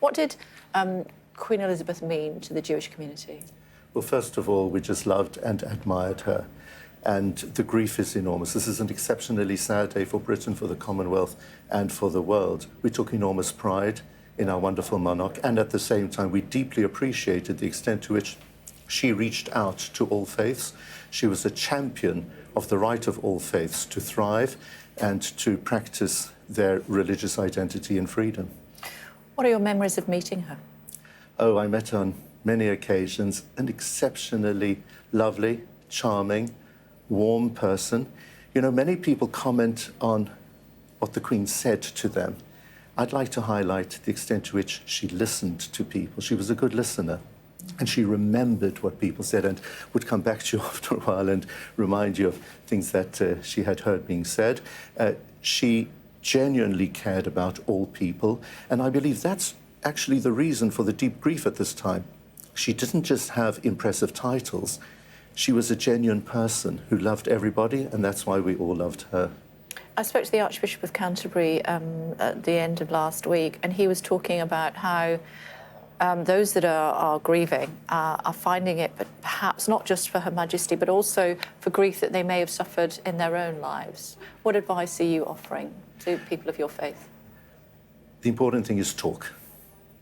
What did Queen Elizabeth mean to the Jewish community? Well, first of all, we just loved and admired her. And the grief is enormous. This is an exceptionally sad day for Britain, for the Commonwealth, and for the world. We took enormous pride in our wonderful monarch, and at the same time, we deeply appreciated the extent to which she reached out to all faiths. She was a champion of the right of all faiths to thrive and to practice their religious identity and freedom. What are your memories of meeting her? Oh, I met her on many occasions. An exceptionally lovely, charming, warm person. You know, many people comment on what the Queen said to them. I'd like to highlight the extent to which she listened to people. She was a good listener, and she remembered what people said and would come back to you after a while and remind you of things that she had heard being said. She genuinely cared about all people, and I believe that's actually the reason for the deep grief at this time. She didn't just have impressive titles. She was a genuine person who loved everybody, and that's why we all loved her. I spoke to the Archbishop of Canterbury at the end of last week, and he was talking about how those that are grieving are finding it, but perhaps not just for Her Majesty, but also for grief that they may have suffered in their own lives. What advice are you offering to people of your faith? The important thing is talk.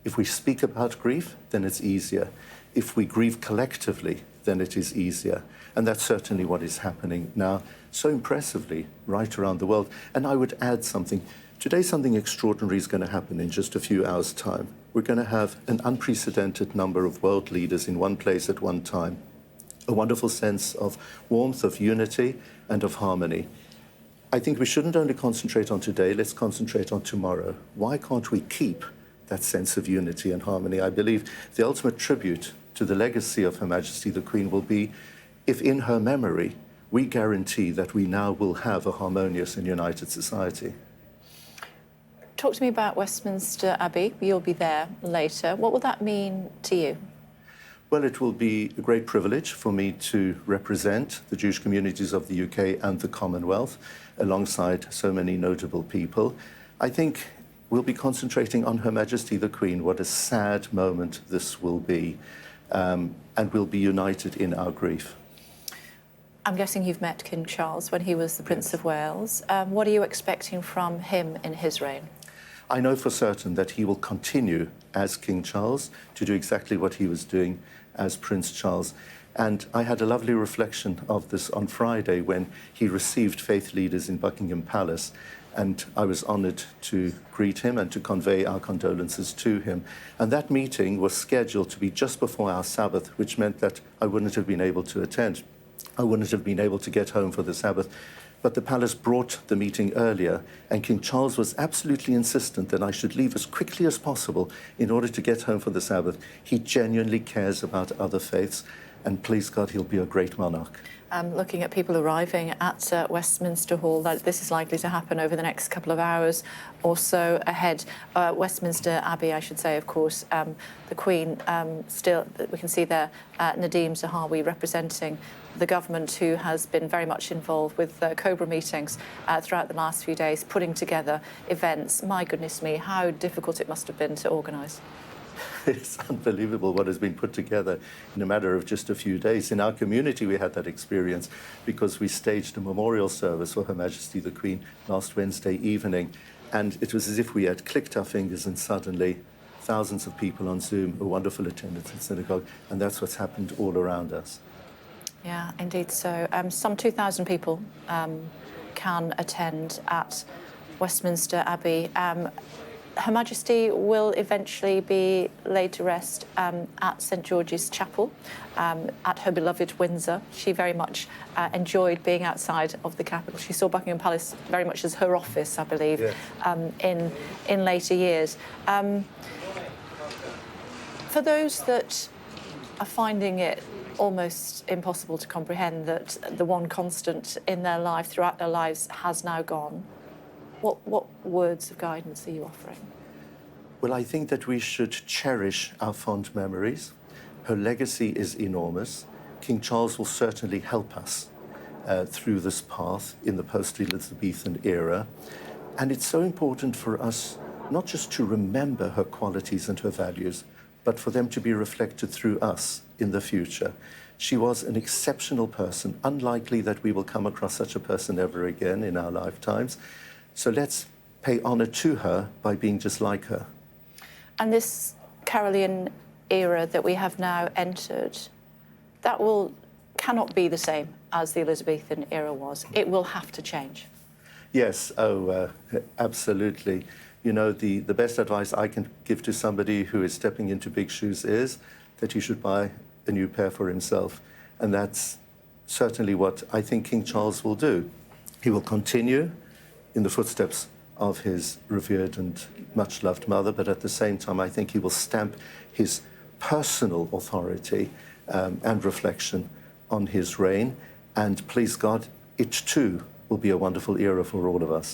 If we speak about grief, then it's easier. If we grieve collectively, then it is easier. And that's certainly what is happening now so impressively right around the world. And I would add something. Today, something extraordinary is going to happen in just a few hours' time. We're going to have an unprecedented number of world leaders in one place at one time. A wonderful sense of warmth, of unity, and of harmony. I think we shouldn't only concentrate on today, let's concentrate on tomorrow. Why can't we keep that sense of unity and harmony? I believe the ultimate tribute to the legacy of Her Majesty the Queen will be if in her memory we guarantee that we now will have a harmonious and united society. Talk to me about Westminster Abbey. You'll be there later. What will that mean to you? Well, it will be a great privilege for me to represent the Jewish communities of the UK and the Commonwealth alongside so many notable people. I think we'll be concentrating on Her Majesty the Queen. What a sad moment this will be. And we'll be united in our grief. I'm guessing you've met King Charles when he was the Prince of Wales. What are you expecting from him in his reign? I know for certain that he will continue as King Charles to do exactly what he was doing as Prince Charles. And I had a lovely reflection of this on Friday when he received faith leaders in Buckingham Palace. And I was honoured to greet him and to convey our condolences to him. And that meeting was scheduled to be just before our Sabbath, which meant that I wouldn't have been able to attend. I wouldn't have been able to get home for the Sabbath. But the palace brought the meeting earlier, and King Charles was absolutely insistent that I should leave as quickly as possible in order to get home for the Sabbath. He genuinely cares about other faiths, and please God, he'll be a great monarch. Looking at people arriving at Westminster Hall, that this is likely to happen over the next couple of hours or so ahead. Westminster Abbey, I should say, of course, the Queen still, we can see there Nadeem Zahawi representing the government, who has been very much involved with Cobra meetings throughout the last few days, putting together events. My goodness me, how difficult it must have been to organise. It's unbelievable what has been put together in a matter of just a few days. In our community, we had that experience because we staged a memorial service for Her Majesty the Queen last Wednesday evening. And it was as if we had clicked our fingers and suddenly thousands of people on Zoom, a wonderful attendance at synagogue, and that's what's happened all around us. Yeah, indeed so. Some 2,000 people can attend at Westminster Abbey. Her Majesty will eventually be laid to rest at St George's Chapel at her beloved Windsor. She very much enjoyed being outside of the capital. She saw Buckingham Palace very much as her office, I believe, yes. In later years. For those that are finding it almost impossible to comprehend that the one constant in their life, throughout their lives, has now gone, what words of guidance are you offering? Well, I think that we should cherish our fond memories. Her legacy is enormous. King Charles will certainly help us through this path in the post-Elizabethan era. And it's so important for us not just to remember her qualities and her values, but for them to be reflected through us in the future. She was an exceptional person, unlikely that we will come across such a person ever again in our lifetimes. So let's pay honor to her by being just like her. And this Carolean era that we have now entered, that cannot be the same as the Elizabethan era was. It will have to change. Yes, absolutely. You know, the best advice I can give to somebody who is stepping into big shoes is that he should buy a new pair for himself. And that's certainly what I think King Charles will do. He will continue in the footsteps of his revered and much-loved mother, but at the same time, I think he will stamp his personal authority and reflection on his reign. And please God, it too will be a wonderful era for all of us.